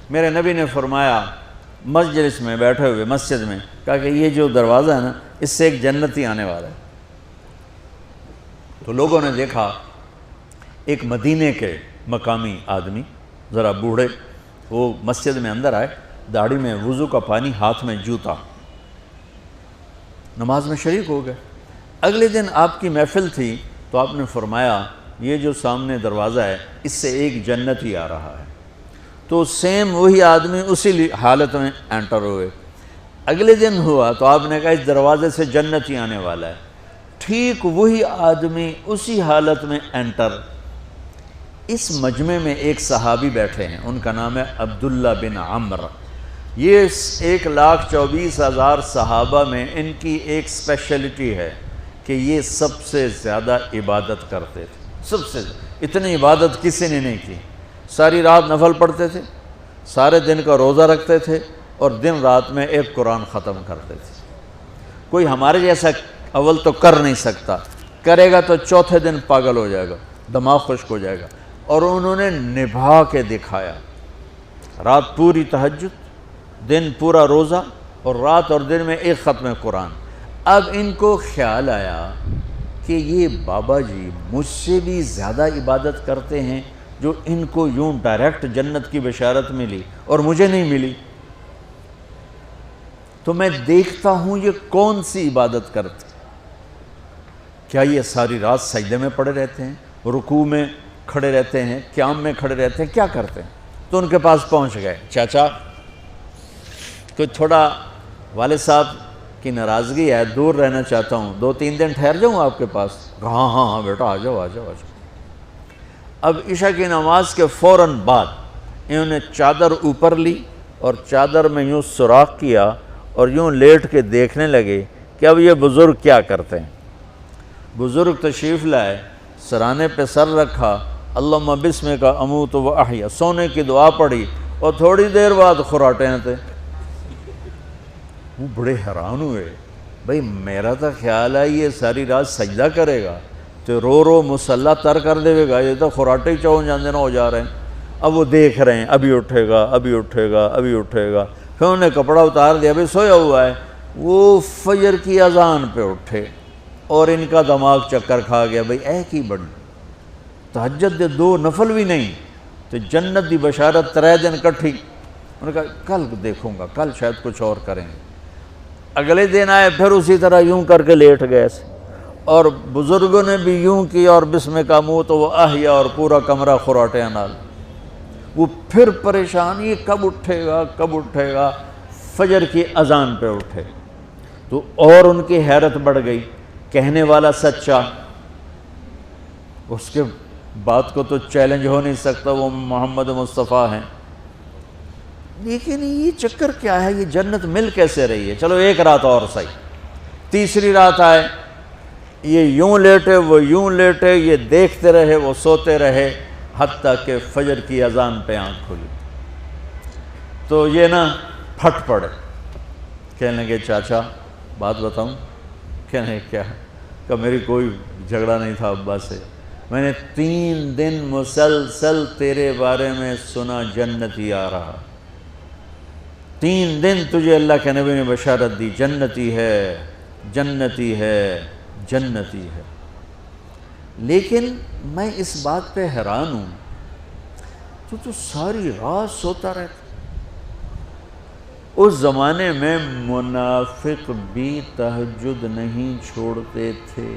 میرے نبی نے فرمایا مجلس میں بیٹھے ہوئے مسجد میں، کہا کہ یہ جو دروازہ ہے نا اس سے ایک جنتی آنے والا ہے۔ تو لوگوں نے دیکھا ایک مدینے کے مقامی آدمی ذرا بوڑھے، وہ مسجد میں اندر آئے، داڑھی میں وضو کا پانی، ہاتھ میں جوتا، نماز میں شریک ہو گئے۔ اگلے دن آپ کی محفل تھی تو آپ نے فرمایا یہ جو سامنے دروازہ ہے اس سے ایک جنتی آ رہا ہے۔ تو سیم وہی آدمی اسی حالت میں انٹر ہوئے۔ اگلے دن ہوا تو آپ نے کہا اس دروازے سے جنتی آنے والا ہے، ٹھیک وہی آدمی اسی حالت میں انٹر۔ اس مجمع میں ایک صحابی بیٹھے ہیں، ان کا نام ہے عبداللہ بن عمر۔ یہ 1,24,000 صحابہ میں ان کی ایک اسپیشلٹی ہے کہ یہ سب سے زیادہ عبادت کرتے تھے، سب سے اتنی عبادت کسی نے نہیں کی۔ ساری رات نفل پڑھتے تھے، سارے دن کا روزہ رکھتے تھے، اور دن رات میں ایک قرآن ختم کرتے تھے۔ کوئی ہمارے جیسا اول تو کر نہیں سکتا، کرے گا تو چوتھے دن پاگل ہو جائے گا، دماغ خشک ہو جائے گا، اور انہوں نے نبھا کے دکھایا۔ رات پوری تہجد، دن پورا روزہ، اور رات اور دن میں ایک ختم قرآن۔ اب ان کو خیال آیا کہ یہ بابا جی مجھ سے بھی زیادہ عبادت کرتے ہیں، جو ان کو یوں ڈائریکٹ جنت کی بشارت ملی اور مجھے نہیں ملی، تو میں دیکھتا ہوں یہ کون سی عبادت کرتے، کیا یہ ساری رات سجدے میں پڑے رہتے ہیں، رکوع میں کھڑے رہتے ہیں، قیام میں کھڑے رہتے ہیں، کیا کرتے ہیں؟ تو ان کے پاس پہنچ گئے، چاچا کوئی تھوڑا والد صاحب کی ناراضگی ہے، دور رہنا چاہتا ہوں، 2-3 دن ٹھہر جاؤں آپ کے پاس؟ ہاں ہاں ہاں بیٹا آ جاؤ آ جاؤ آ جاؤ۔ اب عشاء کی نماز کے فوراً بعد انہوں نے چادر اوپر لی اور چادر میں یوں سوراخ کیا اور یوں لیٹ کے دیکھنے لگے کہ اب یہ بزرگ کیا کرتے ہیں۔ بزرگ تشریف لائے، سرانے پہ سر رکھا، اللہم بسمک اموت و احیا، سونے کی دعا پڑھی، اور تھوڑی دیر بعد خراٹے تھے۔ وہ بڑے حیران ہوئے، بھئی میرا تو خیال ہے یہ ساری رات سجدہ کرے گا تو رو رو مصلی تر کر دے گا، یہ تو خراٹے ہی چون جاندے نہ ہو جا رہے ہیں۔ اب وہ دیکھ رہے ہیں ابھی اٹھے گا ابھی اٹھے گا ابھی اٹھے گا، پھر انہوں نے کپڑا اتار دیا، ابھی سویا ہوا ہے۔ وہ فجر کی اذان پہ اٹھے اور ان کا دماغ چکر کھا گیا، بھئی اے کی بڑی تہجد دے 2 نفل بھی نہیں تو جنت دی بشارت 3 دن کٹھی۔ انہوں نے کہا کل دیکھوں گا، کل شاید کچھ اور کریں گے۔ اگلے دن آئے، پھر اسی طرح یوں کر کے لیٹ گئے، اور بزرگوں نے بھی یوں کیا، اور بسمک اموت و احیا، اور پورا کمرہ خراٹے نال۔ وہ پھر پریشان، یہ کب اٹھے گا کب اٹھے گا؟ فجر کی اذان پہ اٹھے تو اور ان کی حیرت بڑھ گئی، کہنے والا سچا، اس کے بات کو تو چیلنج ہو نہیں سکتا، وہ محمد مصطفیٰ ہیں، لیکن یہ چکر کیا ہے، یہ جنت مل کیسے رہی ہے؟ چلو ایک رات اور صحیح۔ تیسری رات آئے، یہ یوں لیٹے وہ یوں لیٹے، یہ دیکھتے رہے وہ سوتے رہے، حتیٰ کہ فجر کی اذان پہ آنکھ کھلی تو یہ نا پھٹ پڑے، کہنے لگے چاچا بات بتاؤں؟ کہنے کیا؟ کہ میری کوئی جھگڑا نہیں تھا ابا سے، میں نے 3 دن مسلسل تیرے بارے میں سنا جنتی آ رہا، 3 دن تجھے اللہ کے نبی نے بشارت دی جنتی ہے جنتی ہے جنتی ہے، لیکن میں اس بات پہ حیران ہوں تو ساری رات سوتا رہتا۔ اس زمانے میں منافق بھی تہجد نہیں چھوڑتے تھے،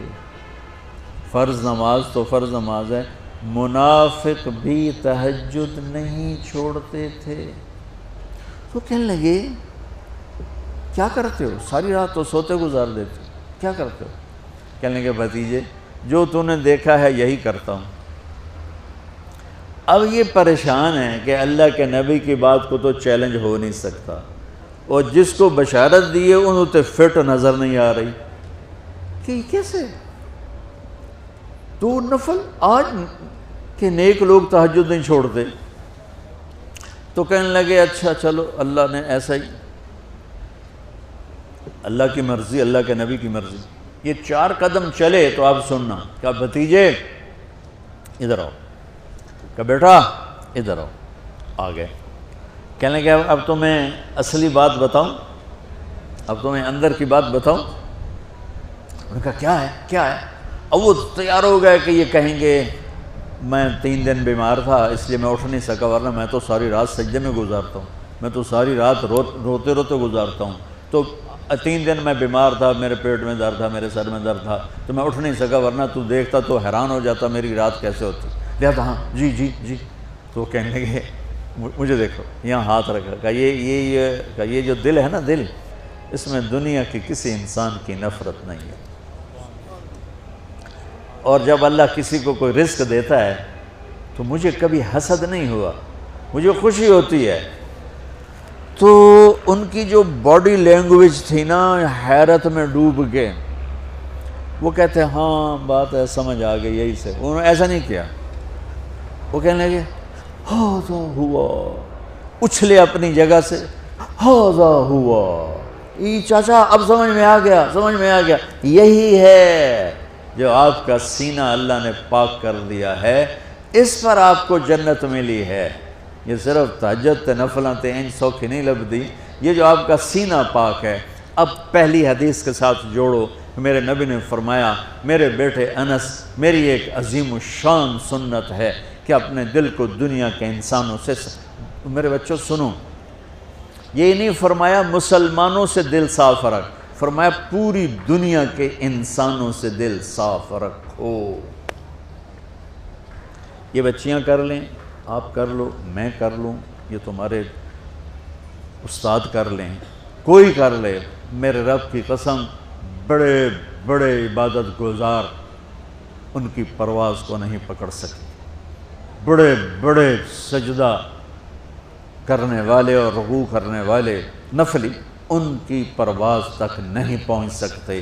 فرض نماز تو فرض نماز ہے، منافق بھی تہجد نہیں چھوڑتے تھے۔ تو کہنے لگے کیا کرتے ہو؟ ساری رات تو سوتے گزار دیتے ہو، کیا کرتے ہو؟ کہنے لگے بھتیجے جو تو نے دیکھا ہے یہی کرتا ہوں۔ اب یہ پریشان ہے کہ اللہ کے نبی کی بات کو تو چیلنج ہو نہیں سکتا، اور جس کو بشارت دی ہے انہوں تے فٹ نظر نہیں آ رہی کہ کیسے تو نفل آج کہ نیک لوگ تہجد نہیں چھوڑتے۔ تو کہنے لگے اچھا چلو اللہ نے ایسا ہی، اللہ کی مرضی اللہ کے نبی کی مرضی۔ یہ 4 قدم چلے تو آپ سننا، کہا بھتیجے ادھر آؤ، کہا بیٹا ادھر آؤ، آ گئے۔ کہنے لگے اب تمہیں اصلی بات بتاؤں، اب تمہیں اندر کی بات بتاؤں؟ انہوں نے کہا کیا ہے کیا ہے؟ اب وہ تیار ہو گئے کہ یہ کہیں گے میں 3 دن بیمار تھا اس لیے میں اٹھ نہیں سکا، ورنہ میں تو ساری رات سجدے میں گزارتا ہوں، میں تو ساری رات روتے روتے گزارتا ہوں، تو 3 دن میں بیمار تھا، میرے پیٹ میں درد تھا، میرے سر میں درد تھا، تو میں اٹھ نہیں سکا، ورنہ تو دیکھتا تو حیران ہو جاتا میری رات کیسے ہوتی۔ لہذا ہاں جی جی جی، تو کہنے لگے مجھے دیکھو، یہاں ہاتھ رکھا، کہ یہ جو دل ہے نا، دل، اس میں دنیا کی کسی انسان کی نفرت نہیں ہے، اور جب اللہ کسی کو کوئی رزق دیتا ہے تو مجھے کبھی حسد نہیں ہوا، مجھے خوشی ہوتی ہے۔ تو ان کی جو باڈی لینگویج تھی نا، حیرت میں ڈوب کے وہ کہتے ہیں ہاں بات ہے، سمجھ آ گئی، یہی سے۔ انہوں نے ایسا نہیں کیا، وہ کہنے لگے ہاذا ہوا، اچھلے اپنی جگہ سے، ہاذا ہوا، ای چاچا اب سمجھ میں آ گیا، سمجھ میں آ گیا، یہی ہے جو آپ کا سینہ اللہ نے پاک کر دیا ہے، اس پر آپ کو جنت ملی ہے۔ یہ صرف تہجد تے نفلاں تے ان سوکھی نہیں لبدی، یہ جو آپ کا سینہ پاک ہے۔ اب پہلی حدیث کے ساتھ جوڑو، میرے نبی نے فرمایا، میرے بیٹے انس، میری ایک عظیم الشان سنت ہے کہ اپنے دل کو دنیا کے انسانوں سے، میرے بچوں سنو، یہ نہیں فرمایا مسلمانوں سے دل صاف رکھ، فرمایا پوری دنیا کے انسانوں سے دل صاف رکھو۔ یہ بچیاں کر لیں، آپ کر لو، میں کر لوں، یہ تمہارے استاد کر لیں، کوئی کر لے، میرے رب کی قسم بڑے بڑے عبادت گزار ان کی پرواز کو نہیں پکڑ سکے، بڑے بڑے سجدہ کرنے والے اور رکوع کرنے والے نفلی ان کی پرواز تک نہیں پہنچ سکتے۔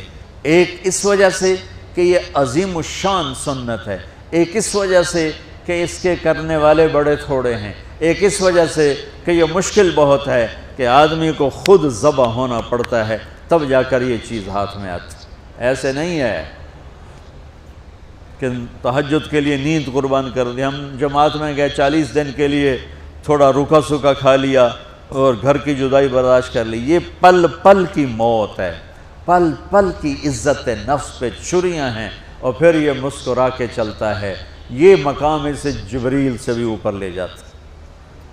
ایک اس وجہ سے کہ یہ عظیم الشان سنت ہے، ایک اس وجہ سے کہ اس کے کرنے والے بڑے تھوڑے ہیں، ایک اس وجہ سے کہ یہ مشکل بہت ہے کہ آدمی کو خود ذبح ہونا پڑتا ہے تب جا کر یہ چیز ہاتھ میں آتی۔ ایسے نہیں ہے کہ تہجد کے لیے نیند قربان کر دی، ہم جماعت میں گئے 40 دن کے لیے تھوڑا روکھا سوکھا کھا لیا اور گھر کی جدائی برداشت کر لی، یہ پل پل کی موت ہے، پل پل کی عزت نفس پہ چھریاں ہیں، اور پھر یہ مسکرا کے چلتا ہے، یہ مقام اسے جبریل سے بھی اوپر لے جاتا ہے۔